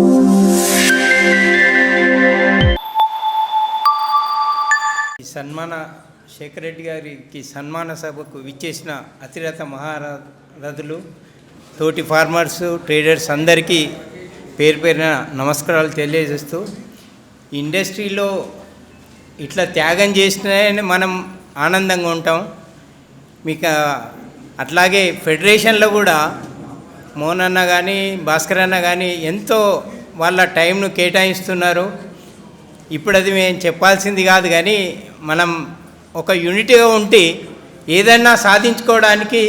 ఈ సన్మాన శేఖర్ రెడ్డి గారికి సన్మాన సభకు విచ్చేసిన అతిరథ మహారథులు, తోటి ఫార్మర్స్, ట్రేడర్స్ అందరికీ పేరు పేరున నమస్కారాలు తెలియజేస్తూ, ఇండస్ట్రీలో ఇట్లా త్యాగం చేసినాయని మనం ఆనందంగా ఉంటాం. మీకు అట్లాగే ఫెడరేషన్లో కూడా మోహన్ అన్న కానీ భాస్కర్ అన్న కానీ ఎంతో వాళ్ళ టైంను కేటాయిస్తున్నారు. ఇప్పుడు అది మేము చెప్పాల్సింది కాదు, కానీ మనం ఒక యూనిటీగా ఉంటే ఏదైనా సాధించుకోవడానికి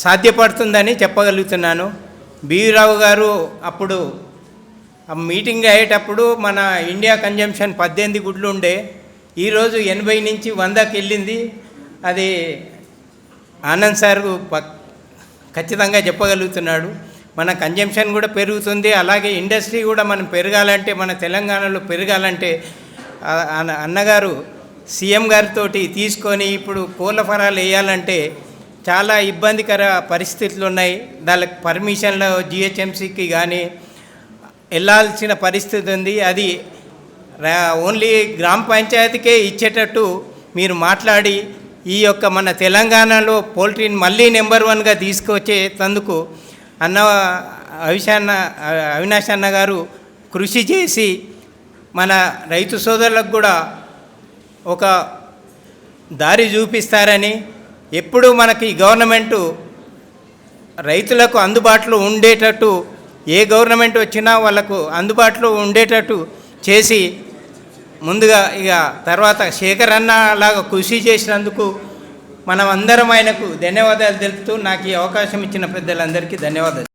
సాధ్యపడుతుందని చెప్పగలుగుతున్నాను. బివి రావు గారు అప్పుడు ఆ మీటింగ్ అయ్యేటప్పుడు మన ఇండియా కన్జంప్షన్ 18 గుడ్లు ఉండే, ఈరోజు 80 నుంచి 100కి వెళ్ళింది. అది ఆనంద్ సార్ ఖచ్చితంగా చెప్పగలుగుతున్నాడు. మన కన్జంప్షన్ కూడా పెరుగుతుంది. అలాగే ఇండస్ట్రీ కూడా మనం పెరగాలంటే, మన తెలంగాణలో పెరగాలంటే అన్నగారు సీఎం గారితో తీసుకొని ఇప్పుడు కోళ్ళ ఫరాలు వేయాలంటే చాలా ఇబ్బందికర పరిస్థితులు ఉన్నాయి. దానికి పర్మిషన్లో జిహెచ్ఎంసీకి కానీ వెళ్ళాల్సిన పరిస్థితి ఉంది. అది ఓన్లీ గ్రామ పంచాయతీకే ఇచ్చేటట్టు మీరు మాట్లాడి ఈ యొక్క మన తెలంగాణలో పోల్ట్రీని మళ్ళీ నెంబర్ 1గా తీసుకొచ్చేందుకు అవినాష్ అన్న గారు కృషి చేసి మన రైతు సోదరులకు కూడా ఒక దారి చూపిస్తారని, ఎప్పుడు మనకి గవర్నమెంటు రైతులకు అందుబాటులో ఉండేటట్టు, ఏ గవర్నమెంట్ వచ్చినా వాళ్ళకు అందుబాటులో ఉండేటట్టు చేసి ముందుగా ఇక తర్వాత శేఖర్ అన్న లాగా కృషి చేసినందుకు మనం అందరం ఆయనకు ధన్యవాదాలు తెలుపుతూ, నాకు ఈ అవకాశం ఇచ్చిన పెద్దలందరికీ ధన్యవాదాలు.